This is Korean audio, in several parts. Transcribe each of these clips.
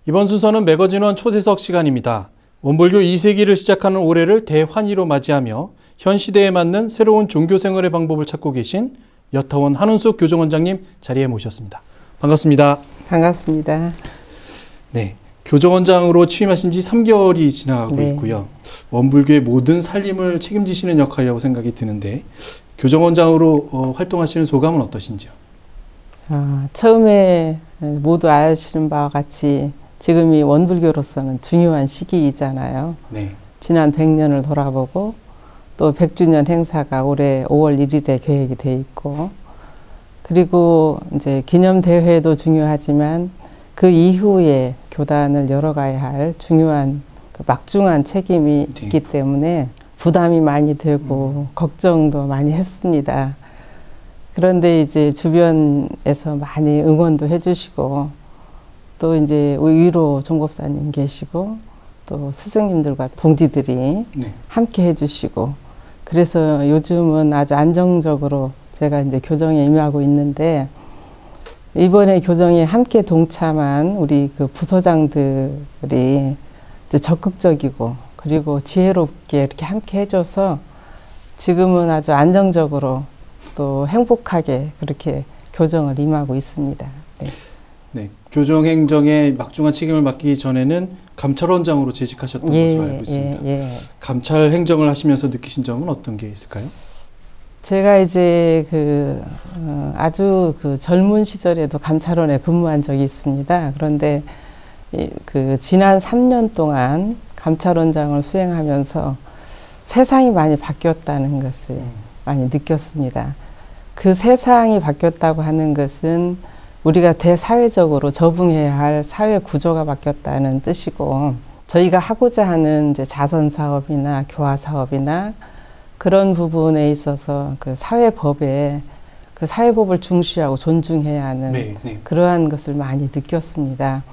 이번 순서는 매거진원 초대석 시간입니다. 원불교 2세기를 시작하는 올해를 대환희로 맞이하며 현 시대에 맞는 새로운 종교 생활의 방법을 찾고 계신 여타원 한운숙 교정원장님 자리에 모셨습니다. 반갑습니다. 반갑습니다. 네, 교정원장으로 취임하신 지 3개월이 지나가고 있고요. 원불교의 모든 살림을 책임지시는 역할이라고 생각이 드는데 교정원장으로 활동하시는 소감은 어떠신지요? 처음에 모두 아시는 바와 같이 지금이 원불교로서는 중요한 시기이잖아요. 네. 지난 100년을 돌아보고 또 100주년 행사가 올해 5월 1일에 계획이 돼 있고, 그리고 이제 기념대회도 중요하지만 그 이후에 교단을 열어가야 할 중요한 그 막중한 책임이 있기 때문에 부담이 많이 되고 걱정도 많이 했습니다. 그런데 이제 주변에서 많이 응원도 해주시고 또 이제 위로 종법사님 계시고 또 스승님들과 동지들이 함께 해주시고, 그래서 요즘은 아주 안정적으로 제가 이제 교정에 임하고 있는데, 이번에 교정에 함께 동참한 우리 그 부서장들이 이제 적극적이고 그리고 지혜롭게 이렇게 함께 해줘서 지금은 아주 안정적으로 또 행복하게 그렇게 교정을 임하고 있습니다. 네. 네, 교정행정에 막중한 책임을 맡기 전에는 감찰원장으로 재직하셨던 것으로 알고 있습니다. 감찰행정을 하시면서 느끼신 점은 어떤 게 있을까요? 제가 이제 아주 젊은 시절에도 감찰원에 근무한 적이 있습니다. 그런데 지난 3년 동안 감찰원장을 수행하면서 세상이 많이 바뀌었다는 것을 많이 느꼈습니다. 그 세상이 바뀌었다고 하는 것은 우리가 대사회적으로 적응해야 할 사회 구조가 바뀌었다는 뜻이고, 저희가 하고자 하는 이제 자선 사업이나 교화 사업이나 그런 부분에 있어서 그 사회법에 그 사회법을 중시하고 존중해야 하는 그러한 것을 많이 느꼈습니다.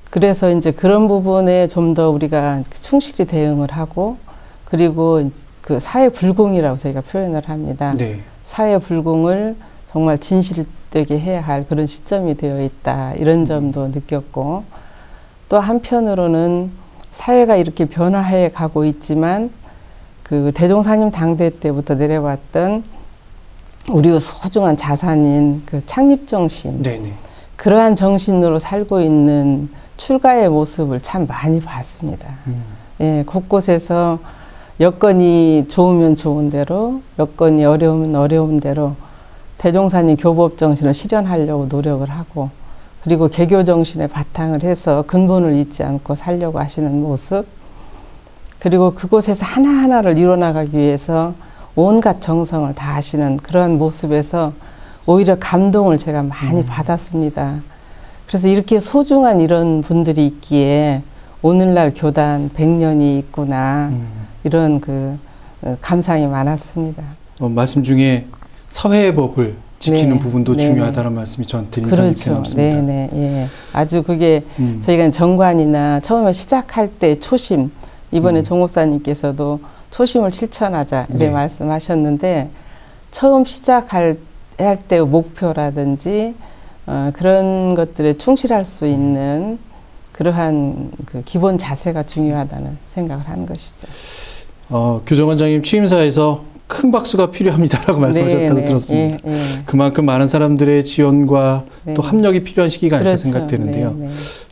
그래서 이제 그런 부분에 좀 더 우리가 충실히 대응을 하고, 그리고 그 사회 불공이라고 저희가 표현을 합니다. 사회 불공을 정말 진실되게 해야 할 그런 시점이 되어 있다, 이런 점도 느꼈고, 또 한편으로는 사회가 이렇게 변화해 가고 있지만 그 대종사님 당대 때부터 내려왔던 우리의 소중한 자산인 그 창립정신, 그러한 정신으로 살고 있는 출가의 모습을 참 많이 봤습니다. 예, 곳곳에서 여건이 좋으면 좋은 대로, 여건이 어려우면 어려운 대로 대종사님 교법 정신을 실현하려고 노력을 하고, 그리고 개교 정신에 바탕을 해서 근본을 잊지 않고 살려고 하시는 모습, 그리고 그곳에서 하나하나를 이뤄나가기 위해서 온갖 정성을 다하시는 그런 모습에서 오히려 감동을 제가 많이 받았습니다. 그래서 이렇게 소중한 이런 분들이 있기에 오늘날 교단 100년이 있구나, 이런 감상이 많았습니다. 말씀 중에 사회의 법을 지키는 부분도 중요하다는 말씀이 저한테 인상 깊게 남습니다. 아주 그게 저희가 정관이나 처음에 시작할 때 초심, 이번에 종업사님께서도 초심을 실천하자 이렇게 말씀하셨는데, 처음 시작할 때 목표라든지 그런 것들에 충실할 수 있는 그러한 그 기본 자세가 중요하다는 생각을 하는 것이죠. 교정원장님 취임사에서 큰 박수가 필요합니다라고 말씀하셨다고 들었습니다. 그만큼 많은 사람들의 지원과 또 합력이 필요한 시기가 아닐까 생각되는데요.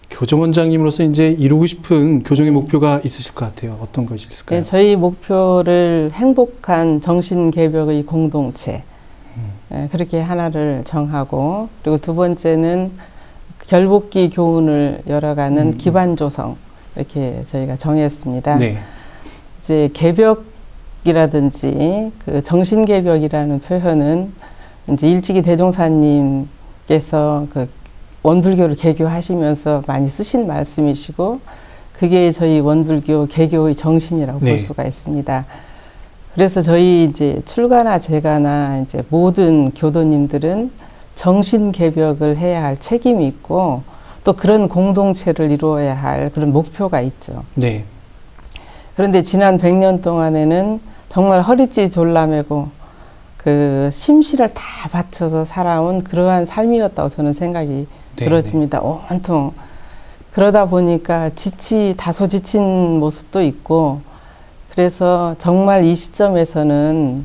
교정원장님으로서 이제 이루고 싶은 교정의 목표가 있으실 것 같아요. 어떤 것이 있을까요? 저희 목표를 행복한 정신개벽의 공동체, 그렇게 하나를 정하고, 그리고 두 번째는 결복기 교훈을 열어가는 기반 조성, 이렇게 저희가 정했습니다. 이제 개벽이라든지 그 정신개벽이라는 표현은 이제 일찍이 대종사님께서 그 원불교를 개교하시면서 많이 쓰신 말씀이시고, 그게 저희 원불교 개교의 정신이라고 볼 수가 있습니다. 그래서 저희 이제 출가나 재가나 이제 모든 교도님들은 정신 개벽을 해야 할 책임이 있고, 또 그런 공동체를 이루어야 할 그런 목표가 있죠. 그런데 지난 100년 동안에는 정말 허리띠 졸라매고 그 심시를 다 바쳐서 살아온 그러한 삶이었다고 저는 생각이 들어집니다. 온통 그러다 보니까 다소 지친 모습도 있고, 그래서 정말 이 시점에서는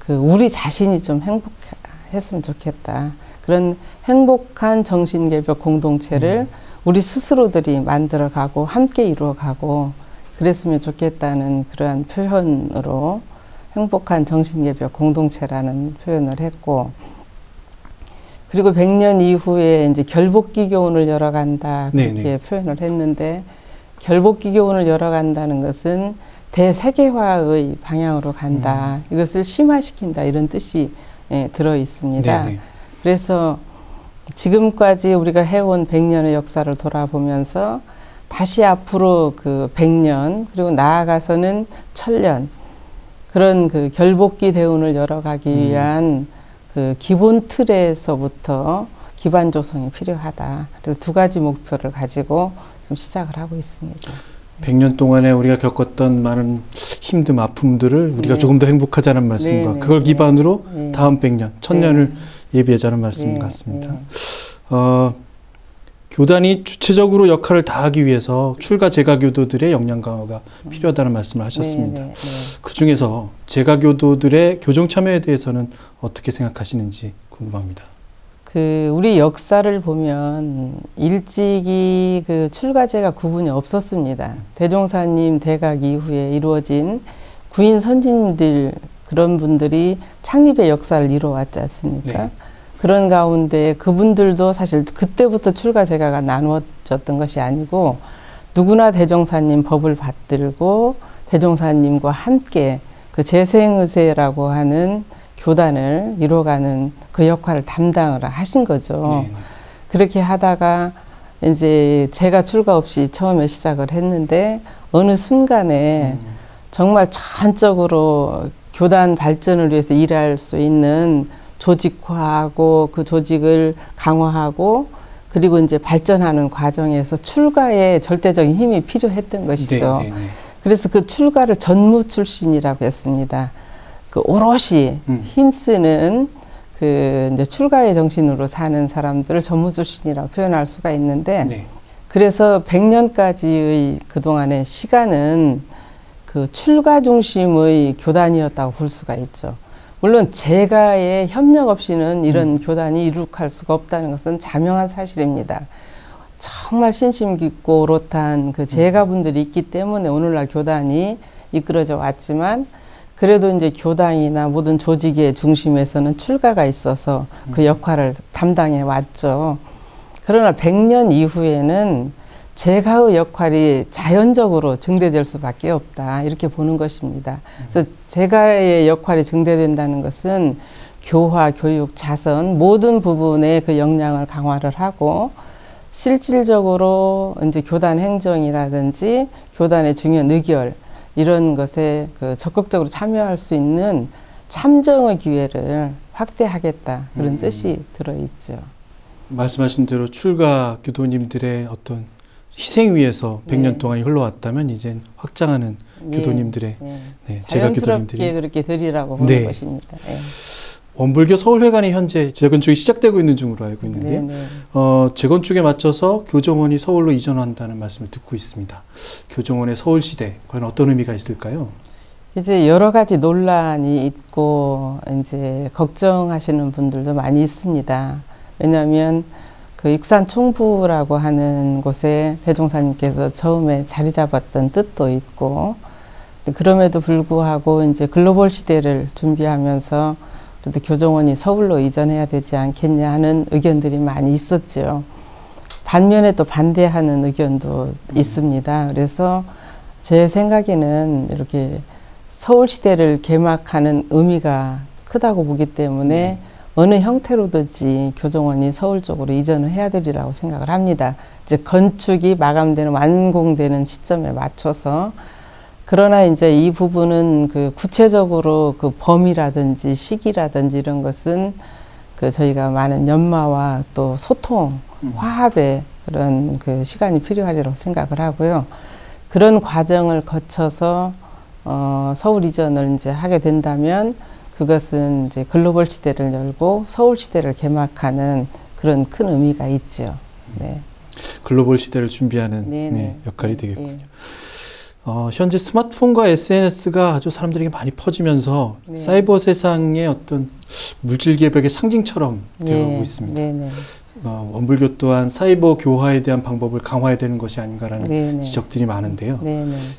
우리 자신이 좀 행복했으면 좋겠다. 그런 행복한 정신개벽 공동체를 우리 스스로들이 만들어가고 함께 이루어가고 그랬으면 좋겠다는 그러한 표현으로 행복한 정신개벽 공동체라는 표현을 했고, 그리고 100년 이후에 이제 결복기 교훈을 열어간다 그렇게 네네. 표현을 했는데, 결복기 교훈을 열어간다는 것은 대세계화의 방향으로 간다. 이것을 심화시킨다 이런 뜻이 들어 있습니다. 네네. 그래서 지금까지 우리가 해온 100년의 역사를 돌아보면서 다시 앞으로 100년 그리고 나아가서는 1000년 그런 결복기 대운을 열어가기 위한 기본 틀에서부터 기반 조성이 필요하다. 그래서 두 가지 목표를 가지고 좀 시작을 하고 있습니다. 100년 동안에 우리가 겪었던 많은 힘듦, 아픔들을 우리가 조금 더 행복하자는 말씀과 그걸 기반으로 다음 100년, 1000년을 예비하자는 말씀 같습니다. 교단이 주체적으로 역할을 다하기 위해서 출가 재가교도들의 역량 강화가 필요하다는 말씀을 하셨습니다. 그 중에서 재가교도들의 교정 참여에 대해서는 어떻게 생각하시는지 궁금합니다. 우리 역사를 보면 일찍이 출가제가 구분이 없었습니다. 대종사님 대각 이후에 이루어진 구인 선진들 그런 분들이 창립의 역사를 이루어왔지 않습니까? 네. 그런 가운데 그분들도 사실 그때부터 출가제가가 나누어졌던 것이 아니고 누구나 대종사님 법을 받들고 대종사님과 함께 재생의세라고 하는 교단을 이루어가는 그 역할을 담당을 하신 거죠. 네. 그렇게 하다가 이제 제가 출가 없이 처음에 시작을 했는데 어느 순간에 정말 전적으로 교단 발전을 위해서 일할 수 있는 조직화하고 그 조직을 강화하고 그리고 이제 발전하는 과정에서 출가에 절대적인 힘이 필요했던 것이죠. 네, 네, 네. 그래서 그 출가를 전무 출신이라고 했습니다. 오롯이 힘쓰는 이제 출가의 정신으로 사는 사람들을 전무 출신이라고 표현할 수가 있는데, 네. 그래서 100년까지의 그동안의 시간은 출가 중심의 교단이었다고 볼 수가 있죠. 물론 재가의 협력 없이는 이런 교단이 이룩할 수가 없다는 것은 자명한 사실입니다. 정말 신심 깊고 오롯한 재가분들이 있기 때문에 오늘날 교단이 이끌어져 왔지만, 그래도 이제 교당이나 모든 조직의 중심에서는 출가가 있어서 그 역할을 담당해 왔죠. 그러나 100년 이후에는 재가의 역할이 자연적으로 증대될 수밖에 없다. 이렇게 보는 것입니다. 그래서 재가의 역할이 증대된다는 것은 교화, 교육, 자선 모든 부분에 그 역량을 강화를 하고 실질적으로 이제 교단 행정이라든지 교단의 중요한 의결 이런 것에 적극적으로 참여할 수 있는 참정의 기회를 확대하겠다. 그런 뜻이 들어있죠. 말씀하신 대로 출가 교도님들의 어떤 희생 위에서 100년 동안이 흘러왔다면 이젠 확장하는 교도님들의 재가 교도님들이 자연스럽게 그렇게 되리라고 보는 것입니다. 원불교 서울회관이 현재 재건축이 시작되고 있는 중으로 알고 있는데요. 재건축에 맞춰서 교정원이 서울로 이전한다는 말씀을 듣고 있습니다. 교정원의 서울시대, 과연 어떤 의미가 있을까요? 이제 여러 가지 논란이 있고, 이제 걱정하시는 분들도 많이 있습니다. 왜냐하면 익산 총부라고 하는 곳에 대종사님께서 처음에 자리 잡았던 뜻도 있고, 그럼에도 불구하고 이제 글로벌 시대를 준비하면서 그래도 교정원이 서울로 이전해야 되지 않겠냐 하는 의견들이 많이 있었죠. 반면에 또 반대하는 의견도 있습니다. 그래서 제 생각에는 이렇게 서울시대를 개막하는 의미가 크다고 보기 때문에 어느 형태로든지 교정원이 서울 쪽으로 이전을 해야 되리라고 생각을 합니다. 이제 건축이 마감되는, 완공되는 시점에 맞춰서. 그러나 이제 이 부분은 구체적으로 범위라든지 시기라든지 이런 것은 저희가 많은 연마와 또 소통, 화합의 그런 시간이 필요하리라고 생각을 하고요. 그런 과정을 거쳐서 서울 이전을 이제 하게 된다면 그것은 이제 글로벌 시대를 열고 서울 시대를 개막하는 그런 큰 의미가 있죠. 네. 글로벌 시대를 준비하는 네, 역할이 되겠군요. 현재 스마트폰과 SNS가 아주 사람들에게 많이 퍼지면서 네. 사이버 세상의 어떤 물질 개벽의 상징처럼 되어가고 있습니다. 원불교 또한 사이버 교화에 대한 방법을 강화해야 되는 것이 아닌가라는 지적들이 많은데요.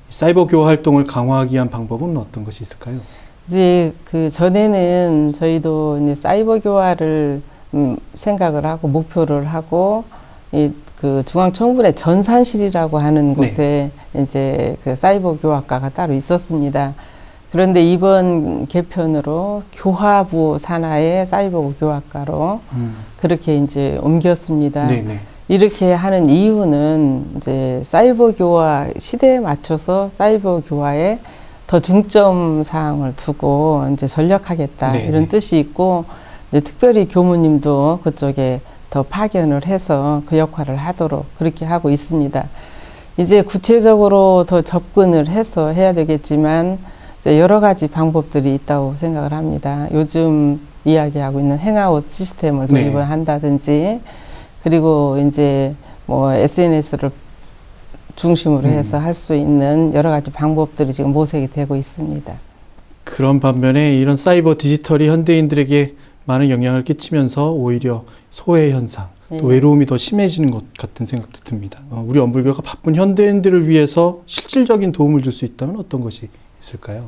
사이버 교화 활동을 강화하기 위한 방법은 어떤 것이 있을까요? 이제 그 전에는 저희도 이제 사이버 교화를 생각을 하고 목표를 하고 그 중앙청분회 전산실이라고 하는 곳에 이제 그 사이버 교화과가 따로 있었습니다. 그런데 이번 개편으로 교화부 산하의 사이버 교화과로 그렇게 이제 옮겼습니다. 이렇게 하는 이유는 이제 사이버 교화 시대에 맞춰서 사이버 교화에 더 중점 사항을 두고 이제 전력하겠다 이런 뜻이 있고 이제 특별히 교무님도 그쪽에 더 파견을 해서 그 역할을 하도록 그렇게 하고 있습니다. 이제 구체적으로 더 접근을 해서 해야 되겠지만 이제 여러 가지 방법들이 있다고 생각을 합니다. 요즘 이야기하고 있는 행아웃 시스템을 도입을 한다든지 그리고 이제 뭐 SNS를 중심으로 해서 할 수 있는 여러 가지 방법들이 지금 모색이 되고 있습니다. 그런 반면에 이런 사이버 디지털이 현대인들에게 많은 영향을 끼치면서 오히려 소외 현상, 또 외로움이 더 심해지는 것 같은 생각도 듭니다. 우리 원불교가 바쁜 현대인들을 위해서 실질적인 도움을 줄 수 있다면 어떤 것이 있을까요?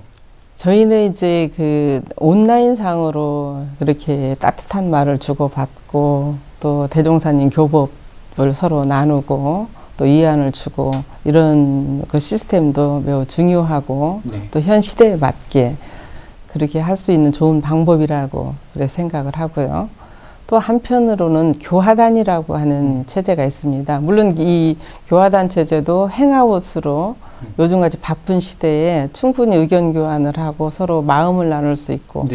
저희는 이제 그 온라인상으로 그렇게 따뜻한 말을 주고받고 또 대종사님 교법을 서로 나누고 또 이안을 주고 이런 그 시스템도 매우 중요하고 또 현 시대에 맞게 그렇게 할 수 있는 좋은 방법이라고 그래 생각을 하고요. 또 한편으로는 교화단이라고 하는 체제가 있습니다. 물론 이 교화단 체제도 행아웃으로 요즘같이 바쁜 시대에 충분히 의견 교환을 하고 서로 마음을 나눌 수 있고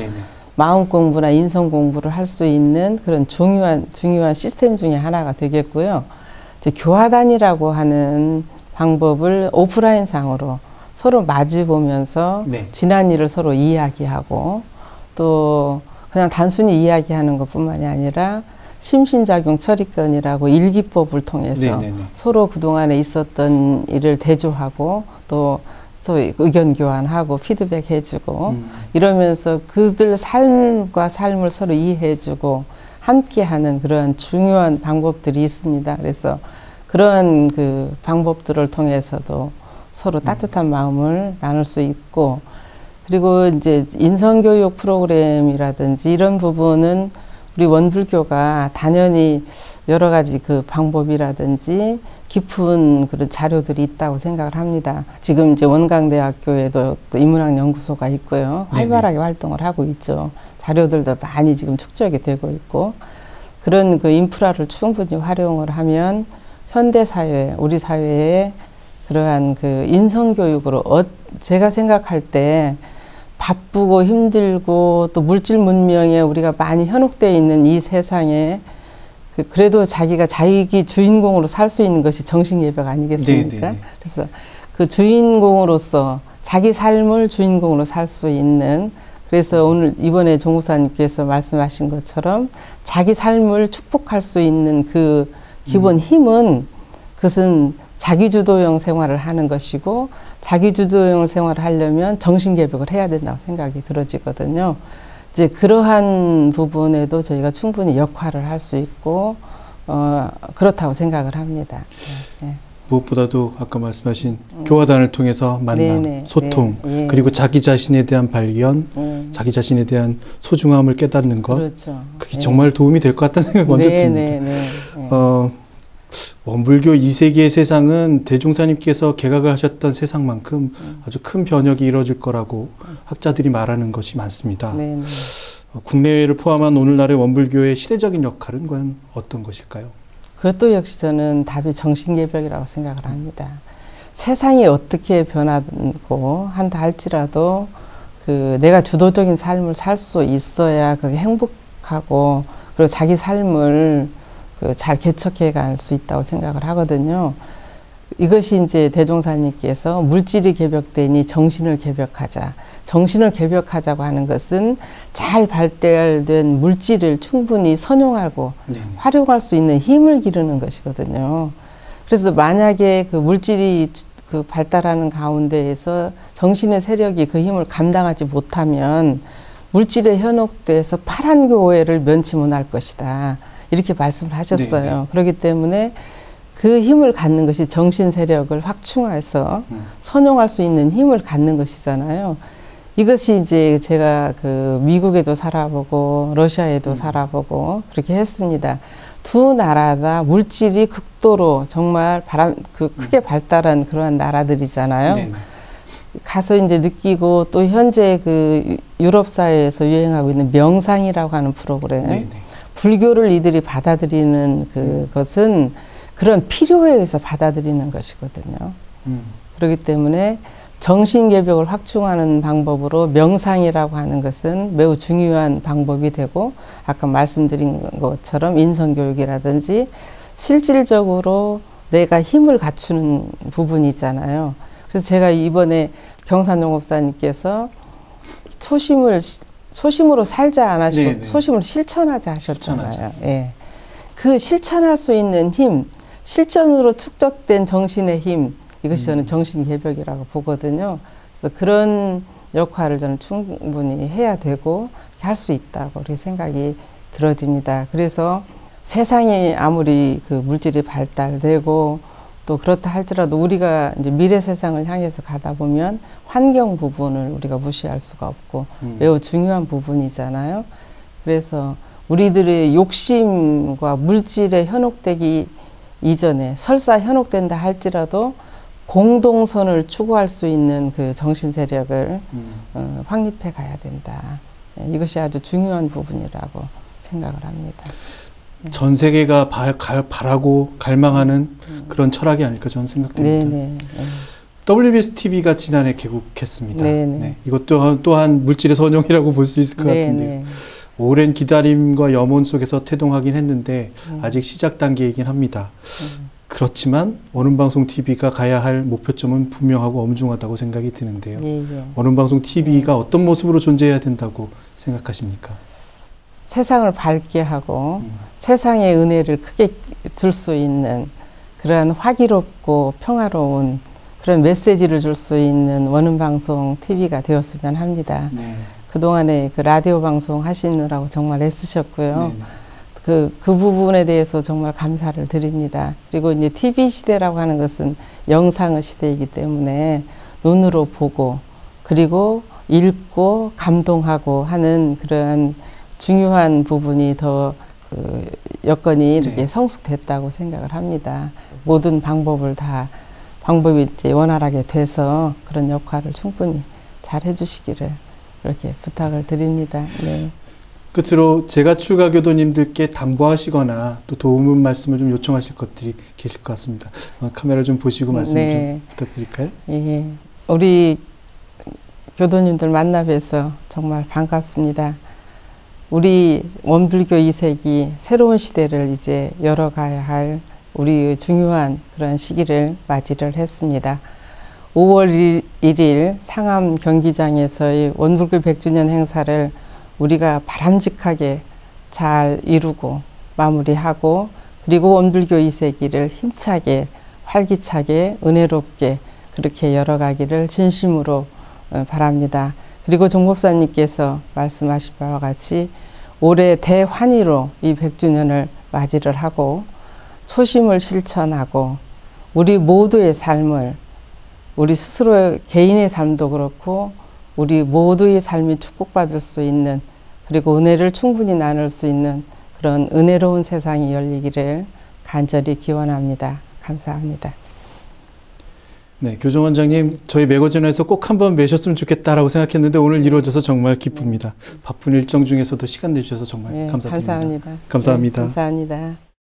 마음 공부나 인성 공부를 할 수 있는 그런 중요한 시스템 중에 하나가 되겠고요. 이제 교화단이라고 하는 방법을 오프라인 상으로 서로 마주 보면서 지난 일을 서로 이야기하고 또 그냥 단순히 이야기하는 것뿐만이 아니라 심신작용 처리권이라고 일기법을 통해서 서로 그동안에 있었던 일을 대조하고 또 의견 교환하고 피드백 해주고 이러면서 그들 삶과 삶을 서로 이해해주고 함께하는 그런 중요한 방법들이 있습니다. 그래서 그런 그 방법들을 통해서도 서로 따뜻한 마음을 나눌 수 있고 그리고 이제 인성교육 프로그램이라든지 이런 부분은 우리 원불교가 단연히 여러 가지 그 방법이라든지 깊은 그런 자료들이 있다고 생각을 합니다. 지금 이제 원광대학교에도 또 인문학 연구소가 있고요. 활발하게 활동을 하고 있죠. 자료들도 많이 지금 축적이 되고 있고 그런 그 인프라를 충분히 활용을 하면 현대 사회, 우리 사회에 그러한 그 인성교육으로 제가 생각할 때 바쁘고 힘들고 또 물질 문명에 우리가 많이 현혹되어 있는 이 세상에 그래도 자기가 자기 주인공으로 살 수 있는 것이 정신예배가 아니겠습니까? 그래서 그 주인공으로서 자기 삶을 주인공으로 살 수 있는 그래서 오늘 이번에 종무사님께서 말씀하신 것처럼 자기 삶을 축복할 수 있는 그 기본 힘은 그것은 자기주도형 생활을 하는 것이고 자기주도형 생활을 하려면 정신개벽을 해야 된다고 생각이 들어지거든요. 이제 그러한 부분에도 저희가 충분히 역할을 할 수 있고 그렇다고 생각을 합니다. 무엇보다도 아까 말씀하신 교화단을 통해서 만남, 소통, 그리고 자기 자신에 대한 발견, 자기 자신에 대한 소중함을 깨닫는 것, 그게 정말 도움이 될 것 같다는 생각이 먼저 듭니다. 원불교 2세기의 세상은 대종사님께서 개각을 하셨던 세상만큼 아주 큰 변혁이 이루어질 거라고 학자들이 말하는 것이 많습니다. 국내외를 포함한 오늘날의 원불교의 시대적인 역할은 과연 어떤 것일까요? 그것도 역시 저는 답이 정신개벽이라고 생각을 합니다. 세상이 어떻게 변하고 한다 할지라도 그 내가 주도적인 삶을 살 수 있어야 그게 행복하고 그리고 자기 삶을 잘 개척해 갈 수 있다고 생각을 하거든요. 이것이 이제 대종사님께서 물질이 개벽되니 정신을 개벽하자. 정신을 개벽하자고 하는 것은 잘 발달된 물질을 충분히 선용하고 활용할 수 있는 힘을 기르는 것이거든요. 그래서 만약에 그 물질이 그 발달하는 가운데에서 정신의 세력이 그 힘을 감당하지 못하면 물질에 현혹돼서 파란 교회를 면치 못할 것이다. 이렇게 말씀을 하셨어요. 네네. 그렇기 때문에 그 힘을 갖는 것이 정신 세력을 확충해서 선용할 수 있는 힘을 갖는 것이잖아요. 이것이 이제 제가 그 미국에도 살아보고 러시아에도 살아보고 그렇게 했습니다. 두 나라 다 물질이 극도로 정말 크게 발달한 그러한 나라들이잖아요. 네네. 가서 이제 느끼고 또 현재 그 유럽 사회에서 유행하고 있는 명상이라고 하는 프로그램. 네네. 불교를 이들이 받아들이는 그것은 그런 필요에 의해서 받아들이는 것이거든요. 그렇기 때문에 정신개벽을 확충하는 방법으로 명상이라고 하는 것은 매우 중요한 방법이 되고 아까 말씀드린 것처럼 인성교육이라든지 실질적으로 내가 힘을 갖추는 부분이잖아요. 그래서 제가 이번에 경산용업사님께서 초심으로 살자 안 하시고 네네. 초심으로 실천하자 하셨잖아요. 예. 그 실천할 수 있는 힘, 실전으로 축적된 정신의 힘, 이것이 저는 정신개벽이라고 보거든요. 그래서 그런 역할을 저는 충분히 해야 되고 할 수 있다고 그렇게 생각이 들어집니다. 그래서 세상이 아무리 그 물질이 발달되고 또 그렇다 할지라도 우리가 이제 미래 세상을 향해서 가다 보면 환경 부분을 우리가 무시할 수가 없고 매우 중요한 부분이잖아요. 그래서 우리들의 욕심과 물질에 현혹되기 이전에 설사 현혹된다 할지라도 공동선을 추구할 수 있는 그 정신 세력을 확립해 가야 된다. 이것이 아주 중요한 부분이라고 생각을 합니다. 전 세계가 바라고 갈망하는 그런 철학이 아닐까 저는 생각됩니다. 네네. WBS TV가 지난해 개국했습니다. 네, 이것도 또한 물질의 선용이라고 볼 수 있을 것 같은데요. 오랜 기다림과 염원 속에서 태동하긴 했는데 아직 시작 단계이긴 합니다. 그렇지만 원음방송TV가 가야 할 목표점은 분명하고 엄중하다고 생각이 드는데요. 원음방송TV가 어떤 모습으로 존재해야 된다고 생각하십니까? 세상을 밝게 하고 세상의 은혜를 크게 줄 수 있는 그러한 화기롭고 평화로운 그런 메시지를 줄 수 있는 원음방송TV가 되었으면 합니다. 그동안에 그 라디오 방송 하시느라고 정말 애쓰셨고요. 그 부분에 대해서 정말 감사를 드립니다. 그리고 이제 TV 시대라고 하는 것은 영상의 시대이기 때문에 눈으로 보고 그리고 읽고 감동하고 하는 그러한 중요한 부분이 더 그 여건이 이렇게 성숙됐다고 생각을 합니다. 모든 방법이 이제 원활하게 돼서 그런 역할을 충분히 잘 해주시기를 이렇게 부탁을 드립니다. 네. 끝으로 제가 출가 교도님들께 당부하시거나 또 도움 말씀을 좀 요청하실 것들이 계실 것 같습니다. 카메라 좀 보시고 말씀을 좀 부탁드릴까요? 예, 우리 교도님들 만나 뵈서 정말 반갑습니다. 우리 원불교 2세기 새로운 시대를 이제 열어가야 할 우리의 중요한 그런 시기를 맞이를 했습니다. 5월 1일 상암 경기장에서의 원불교 100주년 행사를 우리가 바람직하게 잘 이루고 마무리하고 그리고 원불교 2세기를 힘차게 활기차게 은혜롭게 그렇게 열어가기를 진심으로 바랍니다. 그리고 종법사님께서 말씀하신 바와 같이 올해 대환희로 이 100주년을 맞이를 하고 초심을 실천하고 우리 모두의 삶을 우리 스스로의 개인의 삶도 그렇고 우리 모두의 삶이 축복받을 수 있는 그리고 은혜를 충분히 나눌 수 있는 그런 은혜로운 세상이 열리기를 간절히 기원합니다. 감사합니다. 네, 교정원장님 저희 매거진에서 꼭 한번 매셨으면 좋겠다라고 생각했는데 오늘 이루어져서 정말 기쁩니다. 바쁜 일정 중에서도 시간 내주셔서 정말 감사드립니다. 감사합니다. 감사합니다. 네, 감사합니다.